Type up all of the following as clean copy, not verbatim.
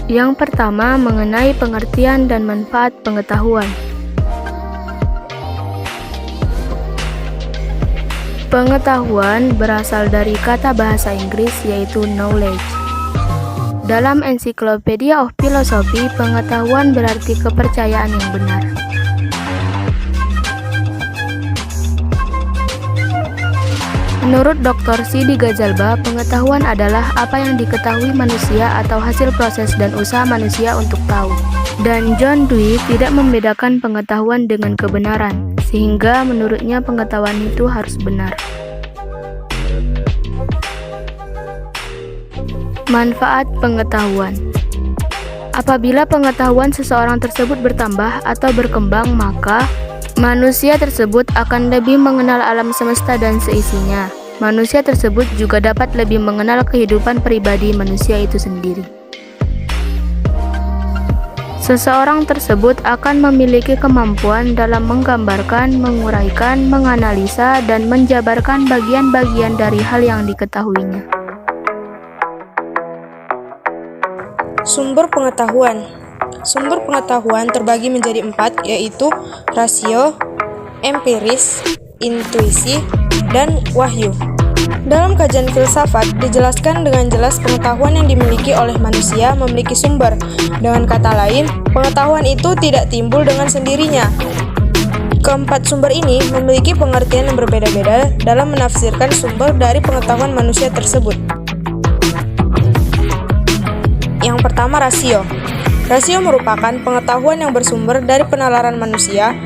Yang pertama, mengenai pengertian dan manfaat pengetahuan. Pengetahuan berasal dari kata bahasa Inggris yaitu knowledge. Dalam Encyclopedia of Philosophy, pengetahuan berarti kepercayaan yang benar. Menurut Dr. Sidi Ghazalba, pengetahuan adalah apa yang diketahui manusia atau hasil proses dan usaha manusia untuk tahu. Dan John Dewey tidak membedakan pengetahuan dengan kebenaran, sehingga menurutnya pengetahuan itu harus benar. Manfaat pengetahuan. Apabila pengetahuan seseorang tersebut bertambah atau berkembang, maka manusia tersebut akan lebih mengenal alam semesta dan seisinya. Manusia tersebut juga dapat lebih mengenal kehidupan pribadi manusia itu sendiri. Seseorang tersebut akan memiliki kemampuan dalam menggambarkan, menguraikan, menganalisa, dan menjabarkan bagian-bagian dari hal yang diketahuinya. Sumber pengetahuan. Sumber pengetahuan terbagi menjadi 4, yaitu rasio, empiris, intuisi, dan wahyu. Dalam kajian filsafat, dijelaskan dengan jelas pengetahuan yang dimiliki oleh manusia memiliki sumber. Dengan kata lain, pengetahuan itu tidak timbul dengan sendirinya. Keempat sumber ini memiliki pengertian yang berbeda-beda dalam menafsirkan sumber dari pengetahuan manusia tersebut. Yang pertama, rasio. Rasio merupakan pengetahuan yang bersumber dari penalaran manusia.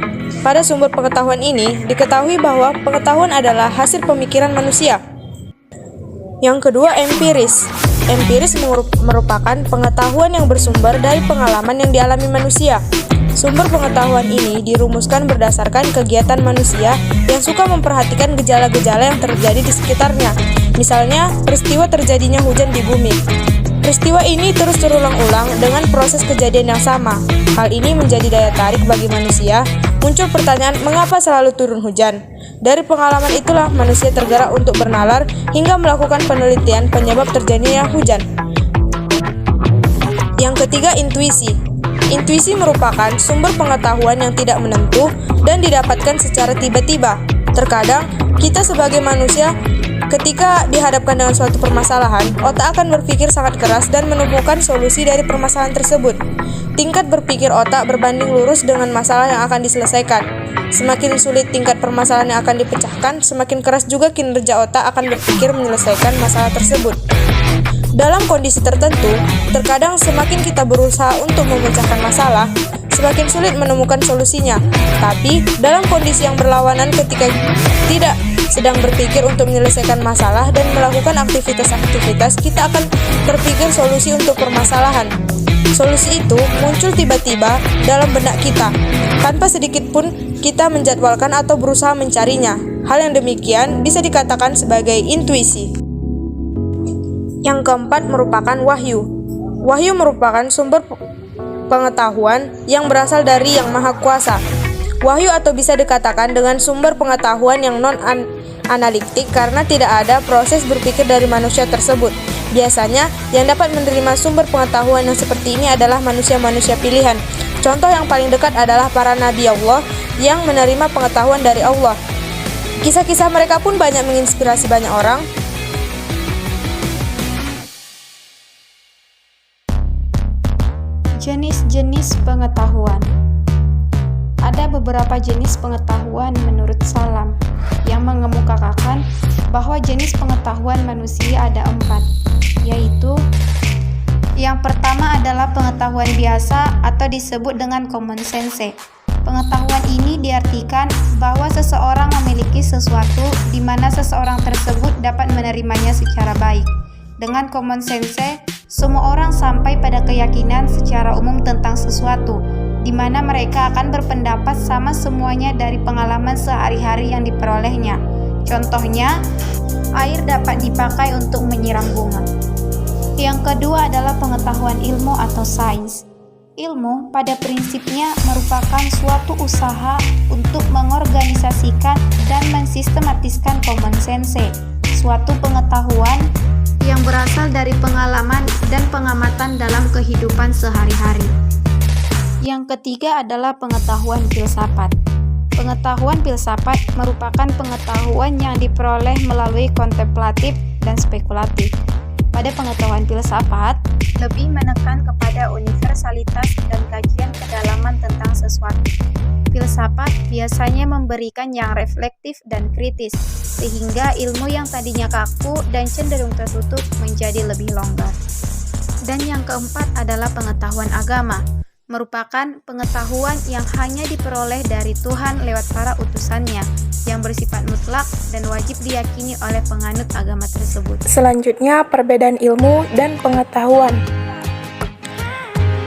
Pada sumber pengetahuan ini, diketahui bahwa pengetahuan adalah hasil pemikiran manusia. Yang kedua, empiris. Empiris merupakan pengetahuan yang bersumber dari pengalaman yang dialami manusia. Sumber pengetahuan ini dirumuskan berdasarkan kegiatan manusia yang suka memperhatikan gejala-gejala yang terjadi di sekitarnya. Misalnya, peristiwa terjadinya hujan di bumi. Peristiwa ini terus terulang-ulang dengan proses kejadian yang sama. Hal ini menjadi daya tarik bagi manusia. Muncul pertanyaan, mengapa selalu turun hujan? Dari pengalaman itulah manusia tergerak untuk bernalar hingga melakukan penelitian penyebab terjadinya hujan. Yang ketiga, intuisi. Intuisi merupakan sumber pengetahuan yang tidak menentu dan didapatkan secara tiba-tiba. Terkadang, kita sebagai manusia ketika dihadapkan dengan suatu permasalahan, otak akan berpikir sangat keras dan menemukan solusi dari permasalahan tersebut. Tingkat berpikir otak berbanding lurus dengan masalah yang akan diselesaikan. Semakin sulit tingkat permasalahan yang akan dipecahkan, semakin keras juga kinerja otak akan berpikir menyelesaikan masalah tersebut. Dalam kondisi tertentu, terkadang semakin kita berusaha untuk memecahkan masalah, semakin sulit menemukan solusinya. Tapi, dalam kondisi yang berlawanan ketika tidak sedang berpikir untuk menyelesaikan masalah dan melakukan aktivitas-aktivitas, kita akan terpikir solusi untuk permasalahan. Solusi itu muncul tiba-tiba dalam benak kita, tanpa sedikit pun kita menjadwalkan atau berusaha mencarinya. Hal yang demikian bisa dikatakan sebagai intuisi. Yang keempat merupakan wahyu. Wahyu merupakan sumber pengetahuan yang berasal dari Yang Maha Kuasa. Wahyu atau bisa dikatakan dengan sumber pengetahuan yang non-analitik karena tidak ada proses berpikir dari manusia tersebut. Biasanya, yang dapat menerima sumber pengetahuan yang seperti ini adalah manusia-manusia pilihan. Contoh yang paling dekat adalah para nabi Allah yang menerima pengetahuan dari Allah. Kisah-kisah mereka pun banyak menginspirasi banyak orang. Jenis-jenis pengetahuan. Ada beberapa jenis pengetahuan menurut Salam yang mengemukakan bahwa jenis pengetahuan manusia ada 4, yaitu yang pertama adalah pengetahuan biasa atau disebut dengan common sense. Pengetahuan ini diartikan bahwa seseorang memiliki sesuatu di mana seseorang tersebut dapat menerimanya secara baik. Dengan common sense, semua orang sampai pada keyakinan secara umum tentang sesuatu, di mana mereka akan berpendapat sama semuanya dari pengalaman sehari-hari yang diperolehnya. Contohnya, air dapat dipakai untuk menyiram bunga. Yang kedua adalah pengetahuan ilmu atau sains. Ilmu pada prinsipnya merupakan suatu usaha untuk mengorganisasikan dan mensistematiskan common sense, suatu pengetahuan yang berasal berasal dari pengalaman dan pengamatan dalam kehidupan sehari-hari. Yang ketiga adalah pengetahuan filsafat. Pengetahuan filsafat merupakan pengetahuan yang diperoleh melalui kontemplatif dan spekulatif. Pada pengetahuan filsafat, lebih menekan kepada universalitas dan kajian kedalaman tentang sesuatu. Filsafat biasanya memberikan yang reflektif dan kritis, sehingga ilmu yang tadinya kaku dan cenderung tertutup menjadi lebih longgar. Dan yang keempat adalah pengetahuan agama, merupakan pengetahuan yang hanya diperoleh dari Tuhan lewat para utusannya, yang bersifat mutlak dan wajib diyakini oleh penganut agama tersebut. Selanjutnya, perbedaan ilmu dan pengetahuan.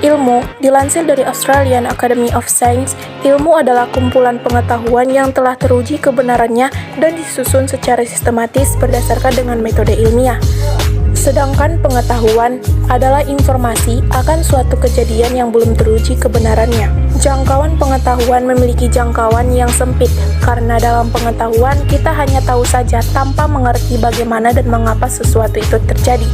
Ilmu, dilansir dari Australian Academy of Science, ilmu adalah kumpulan pengetahuan yang telah teruji kebenarannya dan disusun secara sistematis berdasarkan dengan metode ilmiah. Sedangkan pengetahuan adalah informasi akan suatu kejadian yang belum teruji kebenarannya. Jangkauan pengetahuan memiliki jangkauan yang sempit, karena dalam pengetahuan kita hanya tahu saja tanpa mengerti bagaimana dan mengapa sesuatu itu terjadi.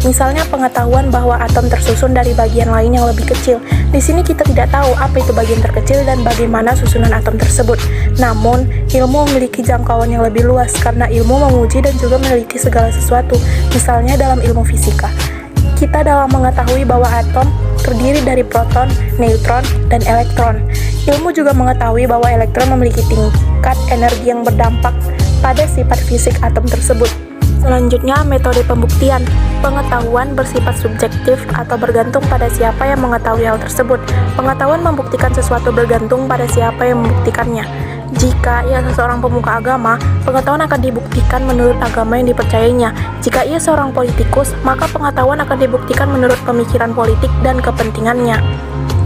Misalnya pengetahuan bahwa atom tersusun dari bagian lain yang lebih kecil. Di sini kita tidak tahu apa itu bagian terkecil dan bagaimana susunan atom tersebut. Namun, ilmu memiliki jangkauan yang lebih luas karena ilmu menguji dan juga meneliti segala sesuatu. Misalnya dalam ilmu fisika, kita dalam mengetahui bahwa atom terdiri dari proton, neutron, dan elektron. Ilmu juga mengetahui bahwa elektron memiliki tingkat energi yang berdampak pada sifat fisik atom tersebut. Selanjutnya, metode pembuktian. Pengetahuan bersifat subjektif atau bergantung pada siapa yang mengetahui hal tersebut. Pengetahuan membuktikan sesuatu bergantung pada siapa yang membuktikannya. Jika ia seorang pemuka agama, pengetahuan akan dibuktikan menurut agama yang dipercayainya. Jika ia seorang politikus, maka pengetahuan akan dibuktikan menurut pemikiran politik dan kepentingannya.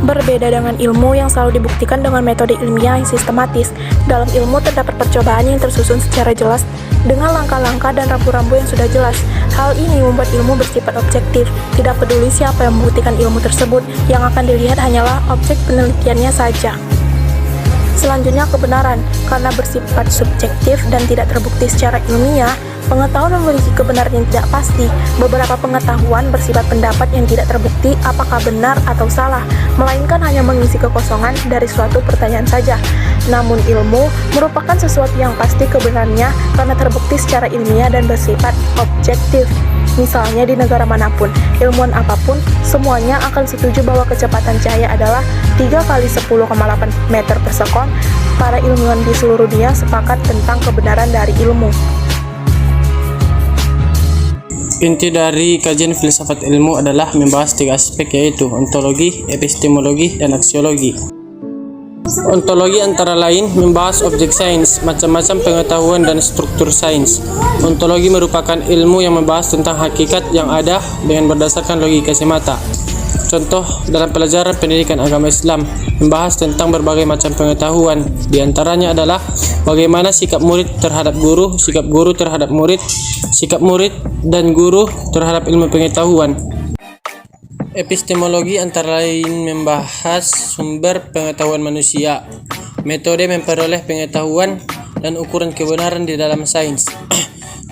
Berbeda dengan ilmu yang selalu dibuktikan dengan metode ilmiah yang sistematis, dalam ilmu terdapat percobaan yang tersusun secara jelas dengan langkah-langkah dan rambu-rambu yang sudah jelas. Hal ini membuat ilmu bersifat objektif, tidak peduli siapa yang membuktikan ilmu tersebut, yang akan dilihat hanyalah objek penelitiannya saja. Selanjutnya, kebenaran. Karena bersifat subjektif dan tidak terbukti secara ilmiah, pengetahuan memiliki kebenaran yang tidak pasti. Beberapa pengetahuan bersifat pendapat yang tidak terbukti apakah benar atau salah, melainkan hanya mengisi kekosongan dari suatu pertanyaan saja. Namun ilmu merupakan sesuatu yang pasti kebenarannya karena terbukti secara ilmiah dan bersifat objektif. Misalnya di negara manapun, ilmuwan apapun, semuanya akan setuju bahwa kecepatan cahaya adalah 3 kali 10,8 meter per sekon. Para ilmuwan di seluruh dunia sepakat tentang kebenaran dari ilmu. Inti dari kajian filsafat ilmu adalah membahas 3 aspek, yaitu ontologi, epistemologi, dan aksiologi. Ontologi antara lain membahas objek sains, macam-macam pengetahuan dan struktur sains. Ontologi merupakan ilmu yang membahas tentang hakikat yang ada dengan berdasarkan logika semata. Contoh dalam pelajaran pendidikan agama Islam membahas tentang berbagai macam pengetahuan. Di antaranya adalah bagaimana sikap murid terhadap guru, sikap guru terhadap murid, sikap murid dan guru terhadap ilmu pengetahuan. Epistemologi antara lain membahas sumber pengetahuan manusia, metode memperoleh pengetahuan, dan ukuran kebenaran di dalam sains.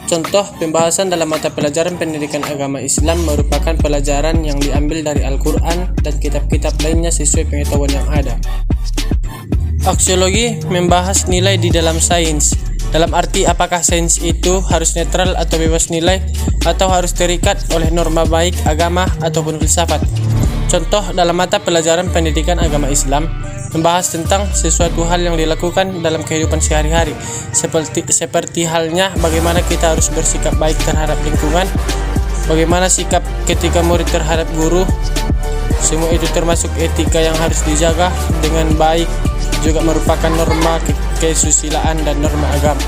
Contoh pembahasan dalam mata pelajaran pendidikan agama Islam merupakan pelajaran yang diambil dari Al-Quran dan kitab-kitab lainnya sesuai pengetahuan yang ada. Aksiologi membahas nilai di dalam sains, dalam arti apakah sains itu harus netral atau bebas nilai, atau harus terikat oleh norma baik agama ataupun filsafat. Contoh dalam mata pelajaran pendidikan agama Islam membahas tentang sesuatu hal yang dilakukan dalam kehidupan sehari-hari, seperti halnya bagaimana kita harus bersikap baik terhadap lingkungan, bagaimana sikap ketika murid terhadap guru. Semua itu termasuk etika yang harus dijaga dengan baik, juga merupakan norma kesusilaan dan norma agama.